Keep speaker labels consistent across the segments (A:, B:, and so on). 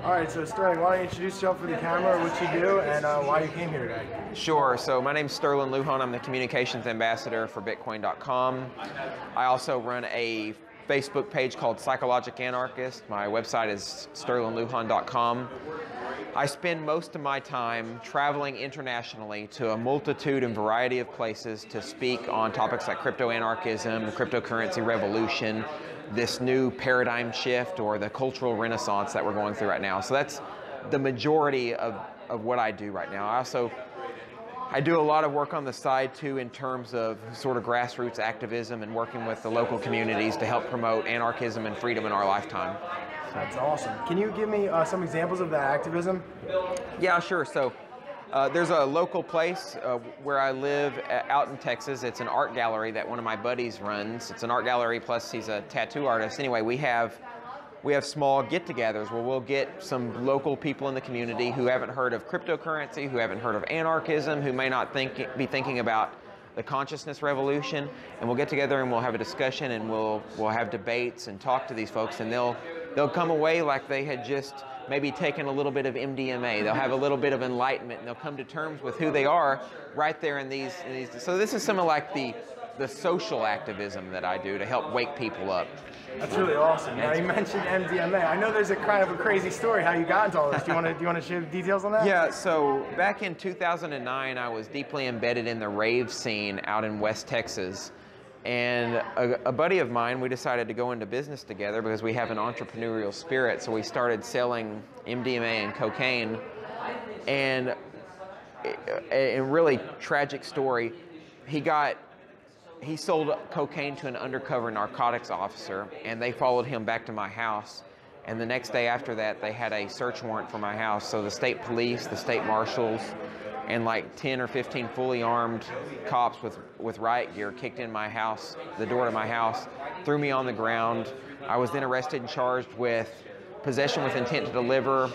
A: All right, so Sterling, why don't you introduce yourself for the camera, what you do, and why you came here today?
B: Sure. So my name's Sterlin Lujan. I'm the communications ambassador for Bitcoin.com. I also run a Facebook page called Psychological Anarchist. My website is sterlinlujan.com. I spend most of my time traveling internationally to a multitude and variety of places to speak on topics like crypto-anarchism, the cryptocurrency revolution, this new paradigm shift, or the cultural renaissance that we're going through right now. So that's the majority of what I do right now. I do a lot of work on the side too in terms of sort of grassroots activism and working with the local communities to help promote anarchism and freedom in our lifetime.
A: That's awesome. Can you give me some examples of that activism?
B: Yeah, sure. So there's a local place where I live out in Texas. It's an art gallery that one of my buddies runs. It's an art gallery plus he's a tattoo artist. Anyway, we have small get-togethers where we'll get some local people in the community who haven't heard of cryptocurrency, who haven't heard of anarchism, who may not be thinking about the consciousness revolution, and we'll get together and we'll have a discussion and we'll have debates and talk to these folks, and they'll come away like they had just maybe taken a little bit of MDMA. They'll have a little bit of enlightenment, and they'll come to terms with who they are right there in these. So this is some of like the social activism that I do to help wake people up.
A: That's really awesome. Now you mentioned MDMA. I know there's a kind of a crazy story how you got into all this. Do you want to share details on that?
B: Yeah. So back in 2009, I was deeply embedded in the rave scene out in West Texas. And a buddy of mine, we decided to go into business together because we have an entrepreneurial spirit. So we started selling MDMA and cocaine. And a really tragic story, he sold cocaine to an undercover narcotics officer, and they followed him back to my house. And the next day after that, they had a search warrant for my house. So the state police, the state marshals, and like 10 or 15 fully armed cops with riot gear kicked in my house, the door to my house, threw me on the ground. I was then arrested and charged with possession with intent to deliver,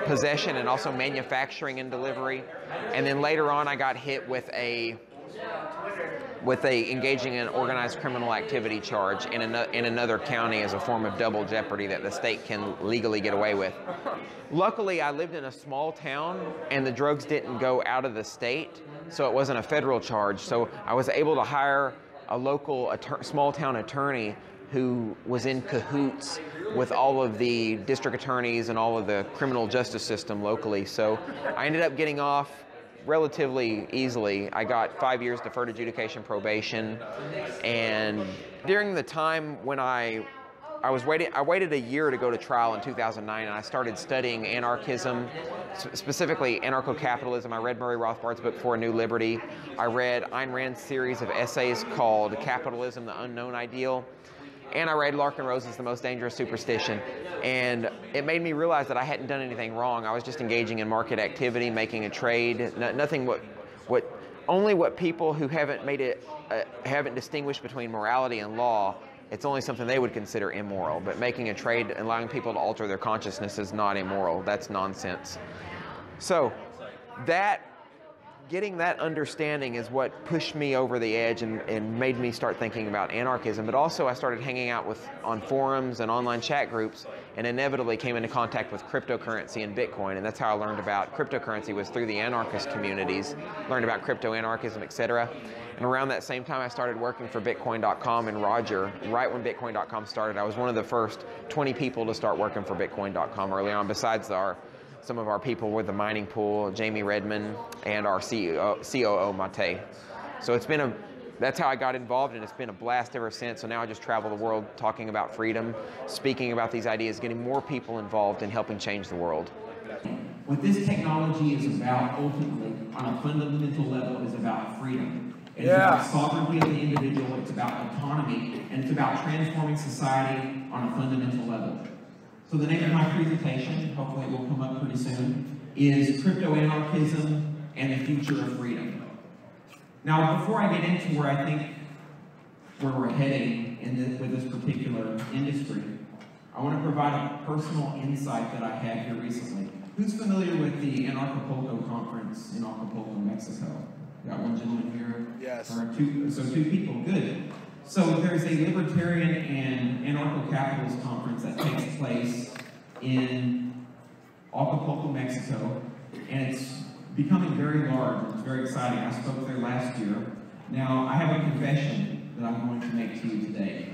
B: possession and also manufacturing and delivery. And then later on I got hit with a engaging in organized criminal activity charge in another county as a form of double jeopardy that the state can legally get away with. Luckily, I lived in a small town and the drugs didn't go out of the state, so it wasn't a federal charge. So I was able to hire a local small town attorney who was in cahoots with all of the district attorneys and all of the criminal justice system locally. So I ended up getting off relatively easily. I got 5 years deferred adjudication probation, and during the time when I waited a year to go to trial in 2009, and I started studying anarchism, specifically Anarcho-Capitalism. I read Murray Rothbard's book For a New Liberty. I read Ayn Rand's series of essays called Capitalism, the Unknown Ideal. And I read Larkin Rose's The Most Dangerous Superstition. And it made me realize that I hadn't done anything wrong. I was just engaging in market activity, making a trade, nothing only what people who haven't distinguished between morality and law, it's only something they would consider immoral. But making a trade and allowing people to alter their consciousness is not immoral. That's nonsense. So getting that understanding is what pushed me over the edge and made me start thinking about anarchism. But also I started hanging out on forums and online chat groups, and inevitably came into contact with cryptocurrency and Bitcoin. And that's how I learned about cryptocurrency, was through the anarchist communities, learned about crypto-anarchism, etc. And around that same time I started working for Bitcoin.com and Roger. Right when Bitcoin.com started, I was one of the first 20 people to start working for Bitcoin.com early on, besides some of our people with the mining pool, Jamie Redmond, and our COO, Mate. So that's how I got involved, and it's been a blast ever since. So now I just travel the world talking about freedom, speaking about these ideas, getting more people involved in helping change the world.
C: What this technology is about, ultimately, on a fundamental level, is about freedom. It's about sovereignty of the individual, it's about autonomy, and it's about transforming society on a fundamental level. So the name of my presentation, hopefully it will come up pretty soon, is Crypto-Anarchism and the Future of Freedom. Now, before I get into where I think we're heading with this particular industry, I want to provide a personal insight that I had here recently. Who's familiar with the Anarchapulco conference in Acapulco, Mexico? Got one gentleman here?
A: Yes.
C: Two people, good. So there's a libertarian and anarcho-capitalist conference that takes place in Acapulco, Mexico, and it's becoming very large. It's very exciting. I spoke there last year. Now, I have a confession that I'm going to make to you today.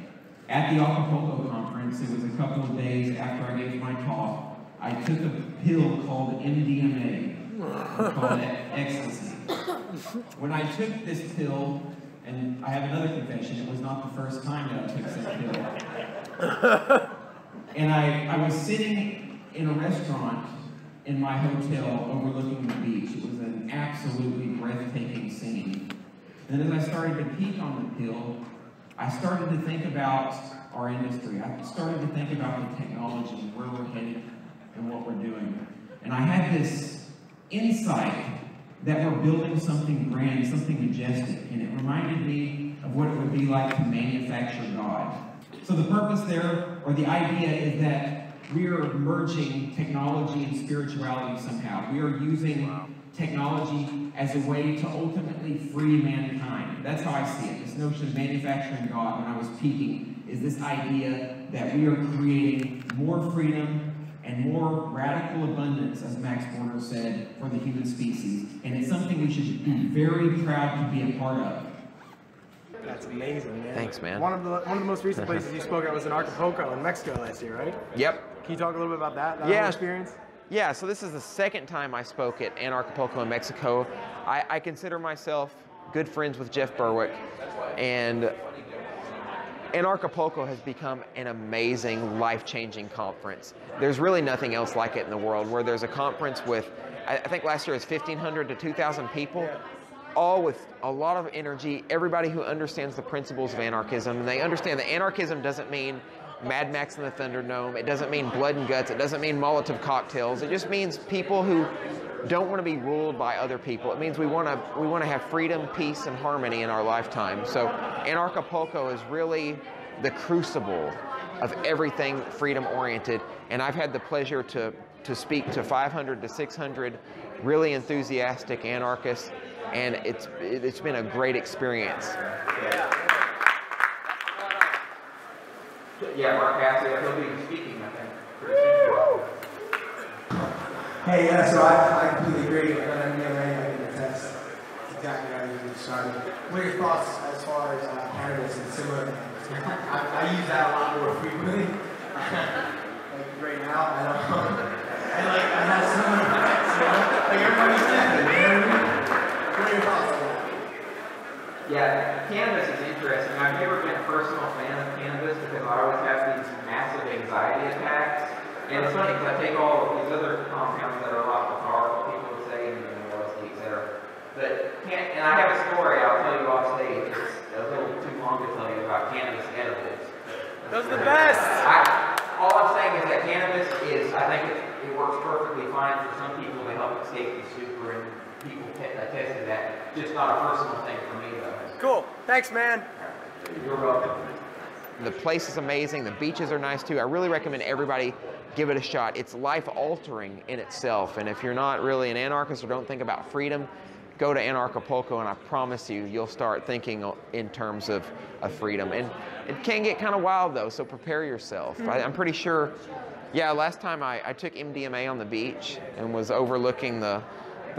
C: At the Acapulco conference, it was a couple of days after I gave my talk, I took a pill called MDMA. We call it ecstasy. When I took this pill, and I have another confession, it was not the first time that I took said pill. And I was sitting in a restaurant in my hotel overlooking the beach. It was an absolutely breathtaking scene. And as I started to peek on the pill, I started to think about our industry. I started to think about the technology, where we're headed, and what we're doing. And I had this insight that we're building something grand, something majestic, and it reminded me of what it would be like to manufacture God. So the purpose there, or the idea, is that we are merging technology and spirituality somehow. We are using technology as a way to ultimately free mankind. That's how I see it. This notion of manufacturing God, when I was peaking, is this idea that we are creating more freedom and more radical abundance, as Max Borner said, for the human species. And it's something we should be very proud to be a part of.
A: That's amazing, man.
B: Thanks, man.
A: One of the most recent places you spoke at was in Anarchapulco in Mexico last year, right?
B: Yep.
A: Can you talk a little bit about that whole experience?
B: Yeah, so this is the second time I spoke at Anarchapulco in Mexico. I consider myself good friends with Jeff Berwick, and Anarchapulco has become an amazing, life-changing conference. There's really nothing else like it in the world, where there's a conference with, I think last year it was 1,500 to 2,000 people, all with a lot of energy, everybody who understands the principles of anarchism, and they understand that anarchism doesn't mean Mad Max and the Thunderdome, it doesn't mean blood and guts, it doesn't mean Molotov cocktails, it just means people who don't want to be ruled by other people. It means we want to have freedom, peace, and harmony in our lifetime. So Anarchapulco is really the crucible of everything freedom-oriented, and I've had the pleasure to speak to 500 to 600 really enthusiastic anarchists, and it's been a great experience. Yeah, Mark Cassidy, he'll be speaking, I think.
D: Hey, yeah, so I completely agree with MDMA. I think that's exactly how you described it. What are your thoughts as far as cannabis and similar? I use that a lot more frequently. Like right now, I don't know. I have similar effects, you know? Like everybody's different, you know what I mean? What are your thoughts on that?
B: Yeah, cannabis is interesting. I've never been a personal fan of cannabis because I always have these massive anxiety attacks. And it's funny because I take all of these other compounds that are a lot more powerful, people would say, and LSD, etc. And I have a story I'll tell you off stage. It's a little too long to tell you about cannabis edibles.
A: Those are the best!
B: All I'm saying is that cannabis is, I think it works perfectly fine for some people to help escape the super, and people attested that. Just not a personal thing for me, though.
A: Cool. Thanks, man.
B: You're welcome. The place is amazing. The beaches are nice, too. I really recommend everybody give it a shot. It's life-altering in itself, and if you're not really an anarchist or don't think about freedom, go to Anarchapulco, and I promise you, you'll start thinking in terms of freedom. And it can get kind of wild, though, so prepare yourself. I'm pretty sure, yeah, last time I took MDMA on the beach and was overlooking the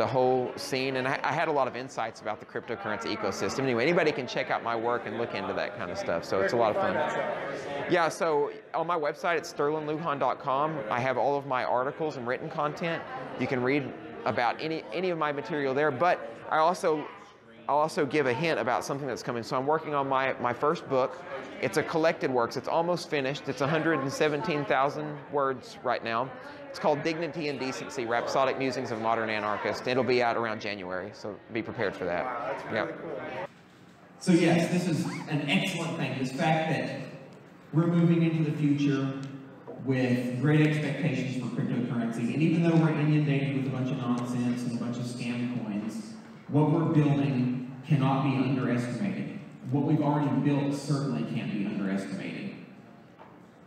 B: whole scene, and I had a lot of insights about the cryptocurrency ecosystem. Anyway, anybody can check out my work and look into that kind of stuff, so it's a lot of fun. Yeah, so on my website, it's sterlinlujan.com. I have all of my articles and written content. You can read about any of my material there, but I'll also give a hint about something that's coming. So I'm working on my first book. It's a collected works. It's almost finished. It's 117,000 words right now. It's called Dignity and Decency, Rhapsodic Musings of Modern Anarchists. It'll be out around January, so be prepared for that.
A: Wow, that's really cool.
C: So yes, this is an excellent thing. This fact that we're moving into the future with great expectations for cryptocurrency, and even though we're inundated with a bunch of nonsense and a bunch of scam coins, what we're building cannot be underestimated. What we've already built certainly can't be underestimated.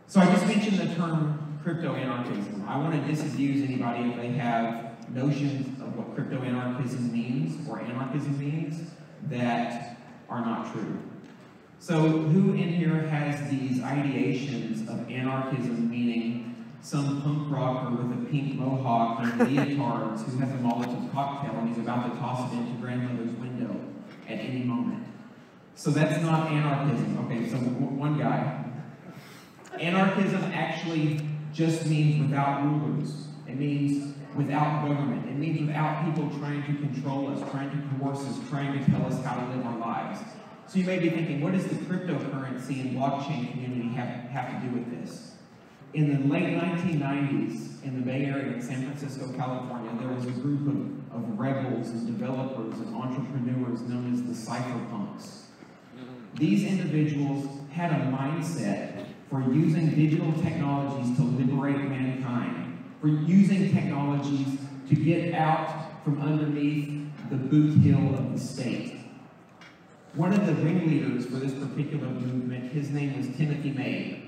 C: So I just mentioned the term crypto-anarchism. I want to disabuse anybody if they have notions of what crypto-anarchism means or anarchism means that are not true. So who in here has these ideations of anarchism meaning some punk rocker with a pink mohawk and leotards who has a Molotov cocktail and he's about to toss it into grandmother's window at any moment. So that's not anarchism. Okay, so one guy. Anarchism actually just means without rulers. It means without government. It means without people trying to control us, trying to coerce us, trying to tell us how to live our lives. So you may be thinking, what does the cryptocurrency and blockchain community have to do with this? In the late 1990s, in the Bay Area in San Francisco, California, there was a group of rebels and developers and entrepreneurs known as the cypherpunks. These individuals had a mindset for using digital technologies to liberate mankind, for using technologies to get out from underneath the boot heel of the state. One of the ringleaders for this particular movement, his name was Timothy May.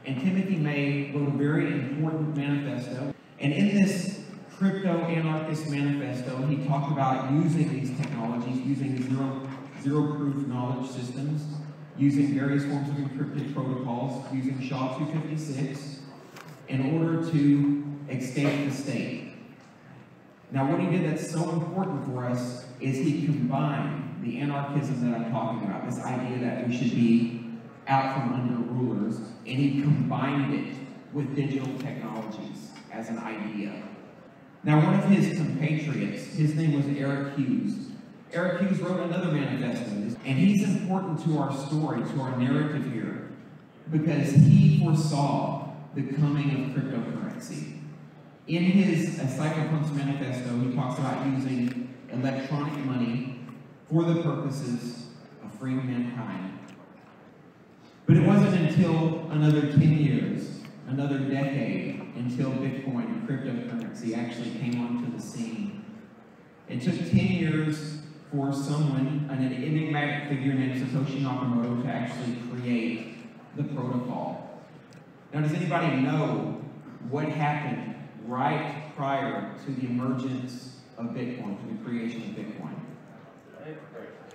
C: And Timothy May wrote a very important manifesto. And in this Crypto-Anarchist manifesto, he talked about using these technologies, using zero-proof knowledge systems, using various forms of encrypted protocols, using SHA-256, in order to escape the state. Now, what he did that's so important for us is he combined the anarchism that I'm talking about, this idea that we should be out from under rulers, and he combined it with digital technologies as an idea. Now, one of his compatriots, his name was Eric Hughes. Eric Hughes wrote another manifesto, and he's important to our story, to our narrative here, because he foresaw the coming of cryptocurrency. In his Cypherpunks manifesto, he talks about using electronic money for the purposes of freeing mankind. But it wasn't until another 10 years, another decade, until Bitcoin and cryptocurrency actually came onto the scene. It took 10 years for someone, an enigmatic figure named Satoshi Nakamoto, to actually create the protocol. Now, does anybody know what happened right prior to the emergence of Bitcoin, to the creation of Bitcoin?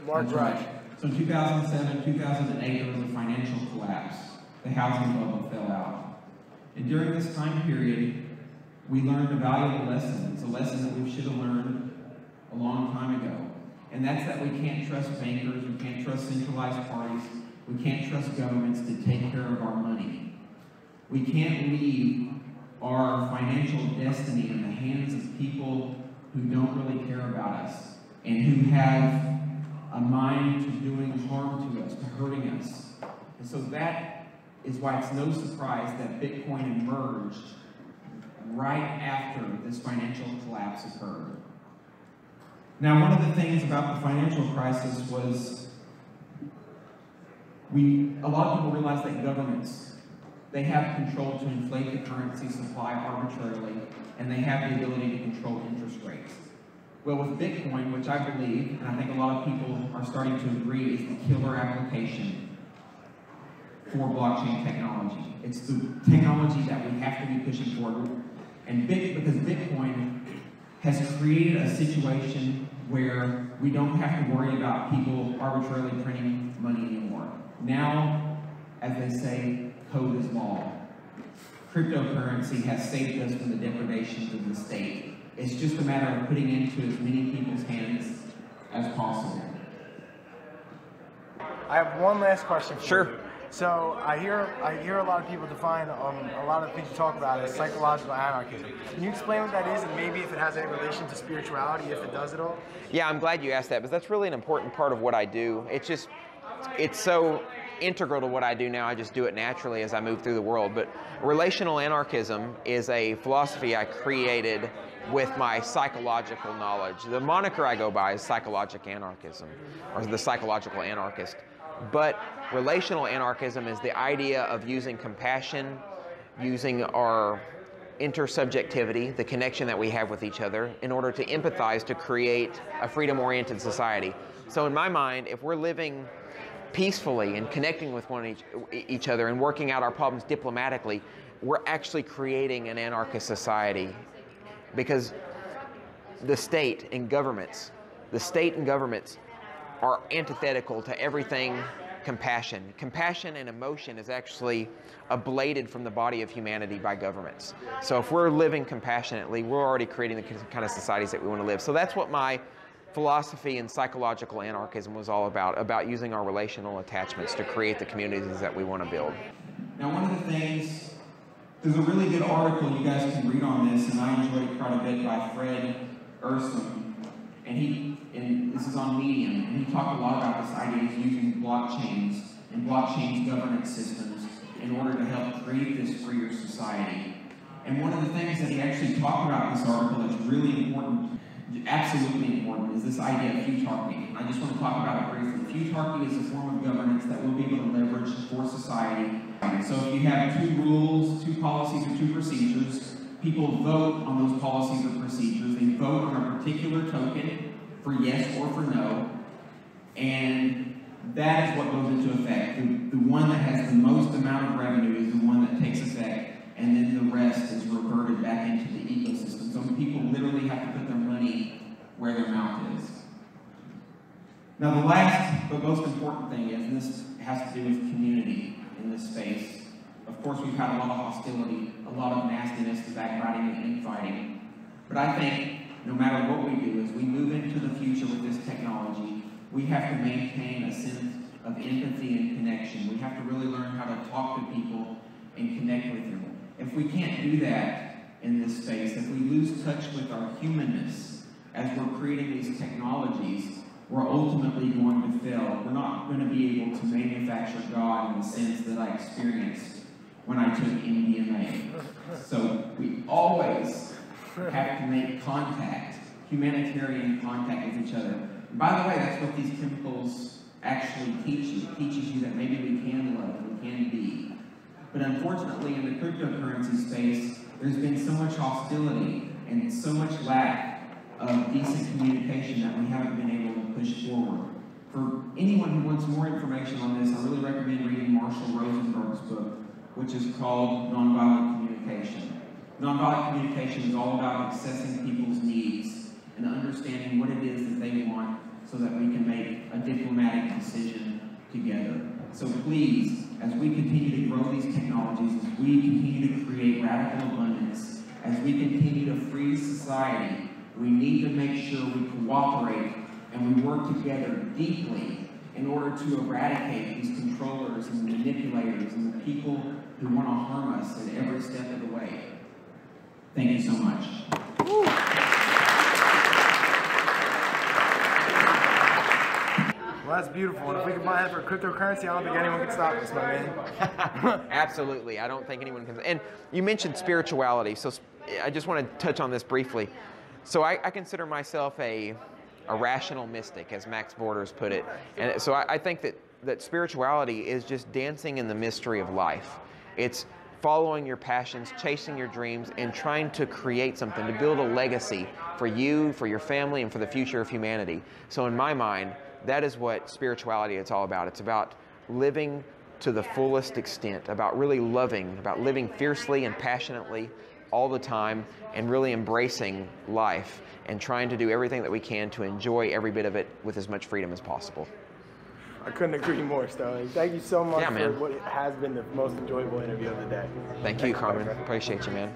A: March.
C: That's right. So in 2007, 2008, there was a financial collapse. The housing bubble fell out. And during this time period, we learned a valuable lesson. It's a lesson that we should have learned a long time ago. And that's that we can't trust bankers, we can't trust centralized parties, we can't trust governments to take care of our money. We can't leave our financial destiny in the hands of people who don't really care about us and who have a mind to doing harm to us, to hurting us. And so that is why it's no surprise that Bitcoin emerged right after this financial collapse occurred. Now, one of the things about the financial crisis was a lot of people realized that governments, they have control to inflate the currency supply arbitrarily, and they have the ability to control interest rates. Well, with Bitcoin, which I believe, and I think a lot of people are starting to agree, is the killer application for blockchain technology. It's the technology that we have to be pushing forward. And because Bitcoin has created a situation where we don't have to worry about people arbitrarily printing money anymore. Now, as they say, code is law. Cryptocurrency has saved us from the depredations of the state. It's just a matter of putting it into as many people's hands as possible.
A: I have one last question for you.
B: Sure.
A: So I hear a lot of people define a lot of things you talk about as psychological anarchism. Can you explain what that is, and maybe if it has any relation to spirituality, if it does at all?
B: Yeah, I'm glad you asked that, because that's really an important part of what I do. It's so integral to what I do now. I just do it naturally as I move through the world. But relational anarchism is a philosophy I created with my psychological knowledge. The moniker I go by is Psychological Anarchism, or the Psychological Anarchist. But relational anarchism is the idea of using compassion, using our intersubjectivity, the connection that we have with each other, in order to empathize to create a freedom-oriented society. So in my mind, if we're living peacefully and connecting with each other and working out our problems diplomatically, we're actually creating an anarchist society. Because the state and governments are antithetical to everything compassion. Compassion and emotion is actually ablated from the body of humanity by governments. So if we're living compassionately, we're already creating the kind of societies that we want to live. So that's what my philosophy in psychological anarchism was all about using our relational attachments to create the communities that we want to build.
C: Now, one of the things, there's a really good article you guys can read on this, and I enjoyed it quite a bit, by Fred Ursum, and this is on Medium, and he talked a lot about this idea of using blockchains and blockchains governance systems in order to help create this freer society. And one of the things that he actually talked about in this article that's really important, absolutely important, is this idea of futarchy. And I just want to talk about it briefly. Futarchy is a form of governance that we'll be able to leverage for society. So if you have 2 rules, 2 policies, or 2 procedures, people vote on those policies or procedures. They vote on a particular token for yes or for no, and that is what goes into effect. The one that has the most amount of revenue is the one that takes effect, and then the rest is reverted back into the ecosystem. So people literally have to put their money where their mouth is. Now the last but most important thing is, and this has to do with community in this space. Of course, we've had a lot of hostility, a lot of nastiness, backbiting, and infighting. But I think no matter what we do, as we move into the future with this technology, we have to maintain a sense of empathy and connection. We have to really learn how to talk to people and connect with them. If we can't do that in this space, if we lose touch with our humanness as we're creating these technologies, we're ultimately going to fail. We're not going to be able to manufacture God in the sense that I experienced when I took MDMA. So we always have to make contact, humanitarian contact with each other. And by the way, that's what these chemicals actually teach you. It teaches you that maybe we can love, we can be. But unfortunately, in the cryptocurrency space, there's been so much hostility and so much lack of decent communication that we haven't been able to push forward. For anyone who wants more information on this, I really recommend reading Marshall Rosenberg's book, which is called Nonviolent Communication. Nonviolent communication is all about accessing people's needs and understanding what it is that they want so that we can make a diplomatic decision together. So please, as we continue to grow these technologies, as we continue to create radical abundance, as we continue to free society, we need to make sure we cooperate and we work together deeply in order to eradicate these controllers and manipulators and the people who want to harm us at every step of the way. Thank you so much.
A: Well, that's beautiful. And if we can buy that for cryptocurrency, I don't think anyone can stop us, my man.
B: Absolutely. I don't think anyone can. And you mentioned spirituality, so I just want to touch on this briefly. So I consider myself a rational mystic, as Max Borders put it. And so I think that spirituality is just dancing in the mystery of life. It's following your passions, chasing your dreams, and trying to create something, to build a legacy for you, for your family, and for the future of humanity. So in my mind, that is what spirituality is all about. It's about living to the fullest extent, about really loving, about living fiercely and passionately all the time, and really embracing life and trying to do everything that we can to enjoy every bit of it with as much freedom as possible.
A: I couldn't agree more, Sterling. Thank you so much
B: Yeah, man.
A: for what has been the most enjoyable interview of the day.
B: Thank you, Carmen. Appreciate you, man.